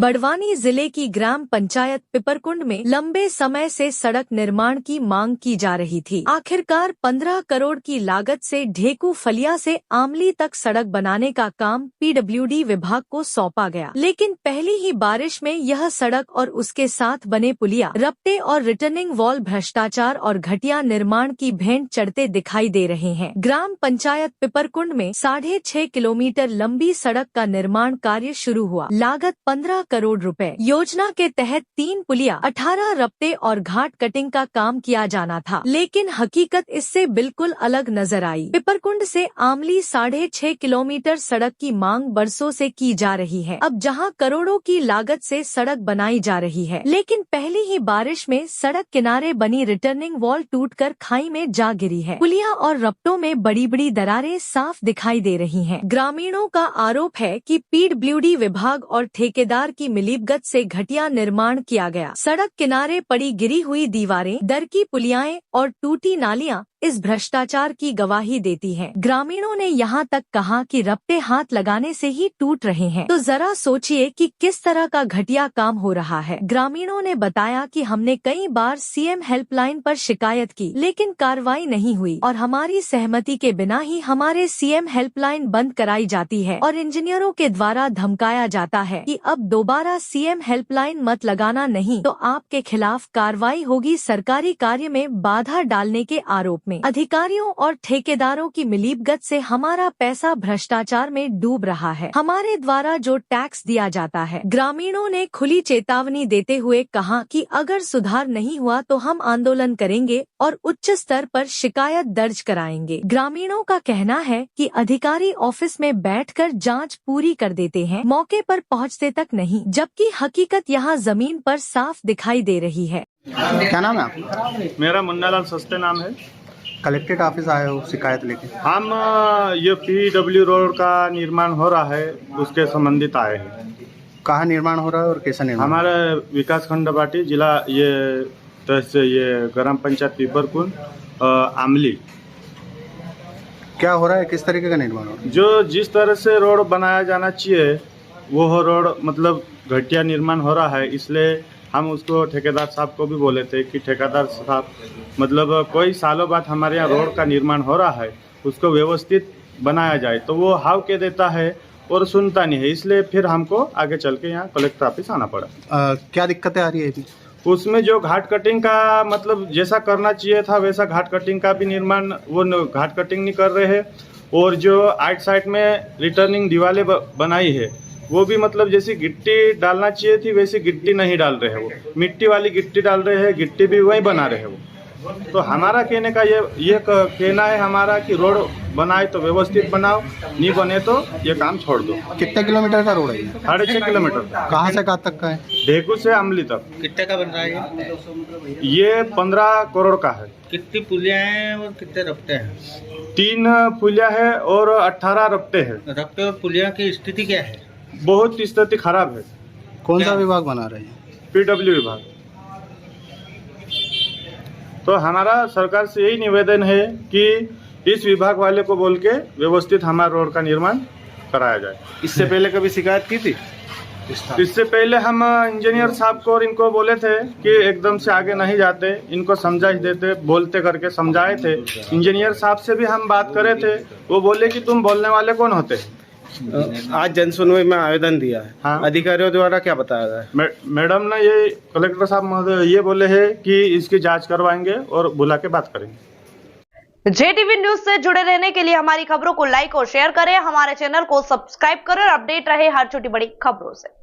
बड़वानी जिले की ग्राम पंचायत पिपरकुंड में लंबे समय से सड़क निर्माण की मांग की जा रही थी। आखिरकार 15 करोड़ की लागत से ढेकू फलिया से आमली तक सड़क बनाने का काम पीडब्ल्यूडी विभाग को सौंपा गया, लेकिन पहली ही बारिश में यह सड़क और उसके साथ बने पुलिया, रपटे और रिटर्निंग वॉल भ्रष्टाचार और घटिया निर्माण की भेंट चढ़ते दिखाई दे रहे हैं। ग्राम पंचायत पिपरकुंड में 6.5 किलोमीटर लंबी सड़क का निर्माण कार्य शुरू हुआ। लागत 15 करोड़ रुपए। योजना के तहत 3 पुलिया, 18 रपटे और घाट कटिंग का काम किया जाना था, लेकिन हकीकत इससे बिल्कुल अलग नजर आई। पिपरकुंड से आमली 6.5 किलोमीटर सड़क की मांग बरसों से की जा रही है। अब जहां करोड़ों की लागत से सड़क बनाई जा रही है, लेकिन पहली ही बारिश में सड़क किनारे बनी रिटर्निंग वॉल टूटकर खाई में जा गिरी है। पुलिया और रपटों में बड़ी बड़ी दरारें साफ दिखाई दे रही हैं। ग्रामीणों का आरोप है कि पीडब्ल्यूडी विभाग और ठेकेदार की मिलीभगत से घटिया निर्माण किया गया। सड़क किनारे पड़ी गिरी हुई दीवारें, दर की पुलियाएं और टूटी नालियां इस भ्रष्टाचार की गवाही देती हैं। ग्रामीणों ने यहाँ तक कहा कि रपटे हाथ लगाने से ही टूट रहे हैं, तो जरा सोचिए कि किस तरह का घटिया काम हो रहा है। ग्रामीणों ने बताया कि हमने कई बार सीएम हेल्पलाइन पर शिकायत की, लेकिन कार्रवाई नहीं हुई और हमारी सहमति के बिना ही हमारे सीएम हेल्पलाइन बंद कराई जाती है और इंजीनियरों के द्वारा धमकाया जाता है कि अब दोबारा सीएम हेल्पलाइन मत लगाना, नहीं तो आपके खिलाफ कार्रवाई होगी। सरकारी कार्य में बाधा डालने के आरोप में अधिकारियों और ठेकेदारों की मिलीभगत से हमारा पैसा भ्रष्टाचार में डूब रहा है। हमारे द्वारा जो टैक्स दिया जाता है, ग्रामीणों ने खुली चेतावनी देते हुए कहा कि अगर सुधार नहीं हुआ तो हम आंदोलन करेंगे और उच्च स्तर पर शिकायत दर्ज कराएंगे। ग्रामीणों का कहना है कि अधिकारी ऑफिस में बैठकर जांच पूरी कर देते हैं, मौके पर पहुंचते तक नहीं, जबकि हकीकत यहां जमीन पर साफ दिखाई दे रही है। क्या नाम है आपका? मेरा मुन्नालाल सस्ते नाम है। कलेक्ट्रेट ऑफिस आए हो शिकायत लेके? हम ये पीडब्ल्यू रोड का निर्माण हो रहा है, उसके संबंधित आए हैं। कहाँ निर्माण हो रहा है और कैसा निर्माण? हमारे विकास खंड बाटी जिला ये ये ग्राम पंचायत पिपरकुंड आमली। क्या हो रहा है, किस तरीके का निर्माण हो रहा है? जो जिस तरह से रोड बनाया जाना चाहिए वो रोड मतलब घटिया निर्माण हो रहा है, इसलिए हम उसको ठेकेदार साहब को भी बोले थे कि ठेकेदार साहब मतलब कोई सालों बाद हमारे यहाँ रोड का निर्माण हो रहा है, उसको व्यवस्थित बनाया जाए, तो वो हाव के देता है और सुनता नहीं है। इसलिए फिर हमको आगे चल के यहाँ कलेक्टर ऑफिस आना पड़ा। क्या दिक्कतें आ रही है अभी? उसमें जो घाट कटिंग का मतलब जैसा करना चाहिए था वैसा घाट कटिंग का भी निर्माण वो घाट कटिंग नहीं कर रहे हैं, और जो आइट साइड में रिटर्निंग दीवारें बनाई है वो भी मतलब जैसी गिट्टी डालना चाहिए थी वैसी गिट्टी नहीं डाल रहे हैं, वो मिट्टी वाली गिट्टी डाल रहे हैं, गिट्टी भी वही बना रहे हैं वो। तो हमारा कहने का ये कहना है हमारा कि रोड बनाए तो व्यवस्थित बनाओ, नहीं बने तो ये काम छोड़ दो। कितने किलोमीटर का रोड है? 6.5 किलोमीटर। कहाँ से कहाँ तक का है? ढेकू से अमली तक। कितने का बन रहा है ये 15 करोड़ का है। कितनी पुलिया हैं और कितने रपटे हैं? 3 पुलिया है और 18 रपटे हैं। रपटे और पुलिया की स्थिति क्या है? बहुत स्थिति खराब है। कौन सा विभाग बना रहे हैं? पीडब्ल्यू विभाग। तो हमारा सरकार से यही निवेदन है कि इस विभाग वाले को बोल के व्यवस्थित हमारा रोड का निर्माण कराया जाए। इससे पहले कभी शिकायत की थी? इससे पहले हम इंजीनियर साहब को और इनको बोले थे कि एकदम से आगे नहीं जाते, इनको समझा देते, बोलते करके समझाए थे। इंजीनियर साहब से भी हम बात करे थे, वो बोले कि तुम बोलने वाले कौन होते? आज जन सुनवाई में आवेदन दिया है। हाँ। अधिकारियों द्वारा क्या बताया गया? मैडम ने ये कलेक्टर साहब महोदय ये बोले हैं कि इसकी जांच करवाएंगे और बुला के बात करेंगे। JTV न्यूज से जुड़े रहने के लिए हमारी खबरों को लाइक और शेयर करें, हमारे चैनल को सब्सक्राइब करें और अपडेट रहे हर छोटी बड़ी खबरों से।